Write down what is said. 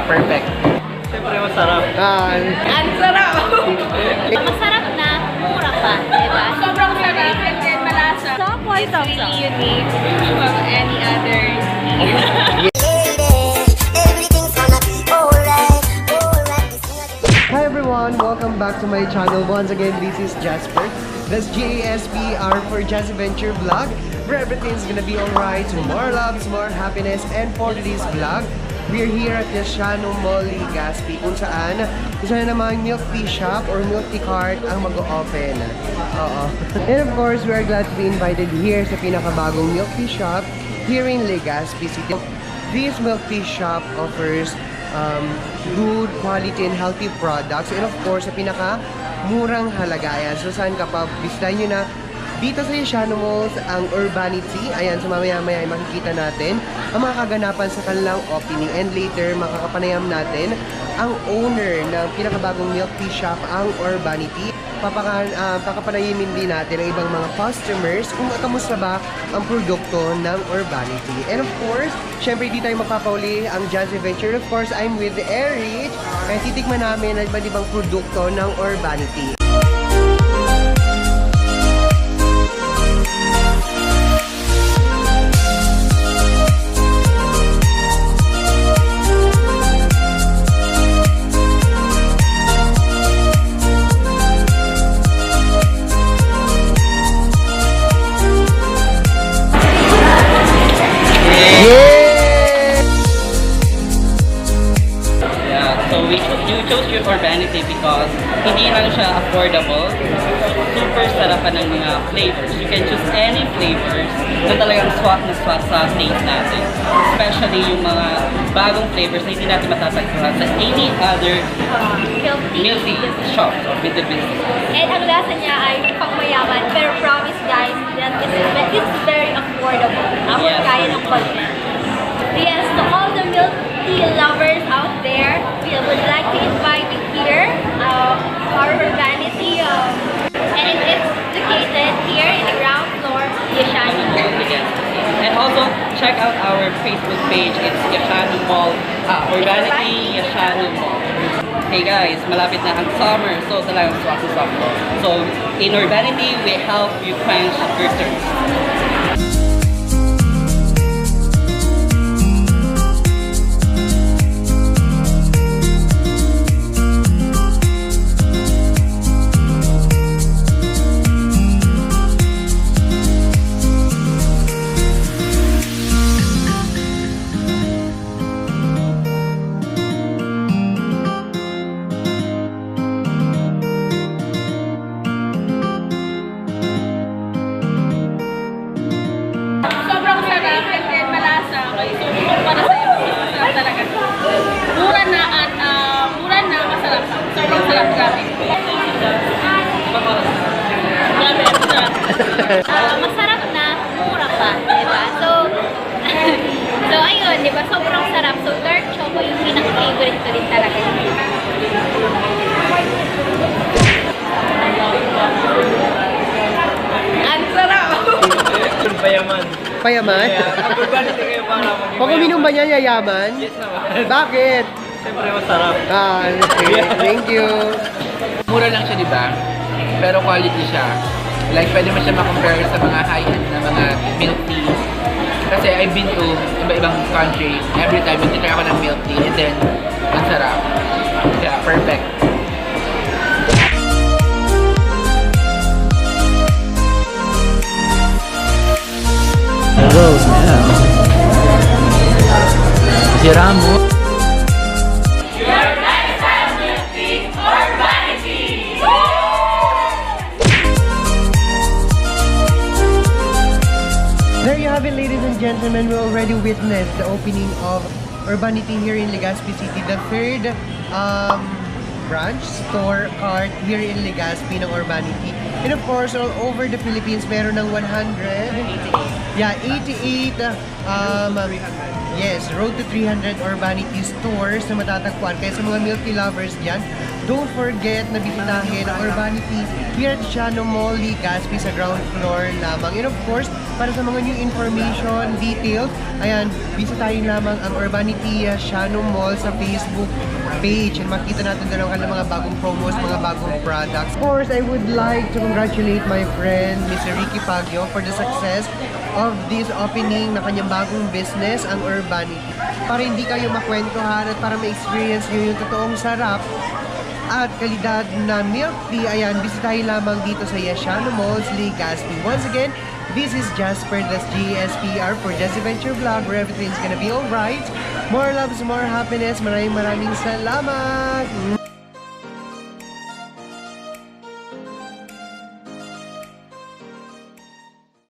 Kaya perfect. Siyempre masarap. Ang sarap! Masarap na, mura pa, diba? Sobrang sarap and then malasa. It's really unique from any other tea. Hi everyone! Welcome back to my channel. Once again, this is Jasper. That's JASPR for Jazzyventure vlog, where everything's gonna be alright. More loves, more happiness, and for today's vlog, we're here at Yashano Mall, Legazpi, kung saan namang milk tea shop or milk tea cart ang mag-o-open. And of course, we are glad to be invited here sa pinakabagong milk tea shop here in Legazpi City. This milk tea shop offers good quality and healthy products, and of course sa pinaka-murang halaga. Ayan, so saan ka pa, bisitahin nyo na dito sa Yashano Mall ang Urbanitea. Ayan, so mamaya-maya ay makikita natin ang mga kaganapan sa kanilang opening, and later makakapanayam natin ang owner ng pinakabagong milk tea shop, ang Urbanitea. Papapanayimin din natin ang ibang mga customers kung kamusta ba ang produkto ng Urbanitea. And of course, syempre di tayo mapapauli ang jazzyventure. Of course, I'm with Eric. Kaya titikman namin ang ibang produkto ng Urbanitea. Urbanitea because hindi lang siya affordable, super sarapan ng mga flavors. You can choose any flavors na talagang swak na swak sa taste natin. Especially yung mga bagong flavors na hindi natin matatagpuan sa any other milk tea shop with the business. And ang lasa niya ay pangmayaman, pero promise guys, that it's very affordable. Ako kaya ng budget. Yes, to all the milk tea lovers out there, we would like to invite you here, our Urbanitea, and it's located here in the ground floor, Yashano Mall. And also, check out our Facebook page, it's Yashano Mall, Urbanitea Yashano Mall. Hey guys, malapit na ang summer, so talagang swak sa summer. So, in Urbanitea, we help you quench your thirst. Masarap na, mura pa, diba? So ayun, diba? Sobrang sarap. So dark choco yung pinaka-favorite ko din talaga. Ang sarap! Payaman. Payaman? Urbanitea kayo para maging Pag uminom ba niya yayaman? Yes naman. Bakit? Siyempre masarap. Okay. Thank you. Mura lang siya, di ba? Pero quality siya. Like, pwede mo siya ma-compare sa mga high-end na mga milk tea. Kasi I've been to iba-ibang country. Every time, nagtitry ako ng milk tea. And then, ang sarap. Kaya, perfect. Hello, man. Giramo. There you have it, ladies and gentlemen. We already witnessed the opening of Urbanitea here in Legazpi City, the third branch store cart here in Legazpi ng Urbanitea. And of course, all over the Philippines, meron ng 88 yes, road to 300 Urbanitea stores na matatagpuan. Kaya sa mga milk tea lovers dyan, don't forget na bisitahin ang Urbanitea here at Yashano Mall, Legazpi sa ground floor lamang. And of course, para sa mga new information, details, ayan, bisitahin lamang ang Urbanitea Yashano Mall sa Facebook page and makita natin doon ang kanilang mga bagong promos, mga bagong products. Of course, I would like to congratulate my friend, Mr. Ricky Paguio, for the success of this opening na kanyang bagong business, ang Urbanity. Para hindi kayo makwentuhan at para ma-experience nyo yung totoong sarap at kalidad na milk tea, ayan, bisitahin lamang dito sa Yashano Mall's Legazpi. Once again, this is Jasper, that's GSPR for Jazzyventure Vlog, where everything's gonna be alright. More loves, more happiness. Maraming salamat!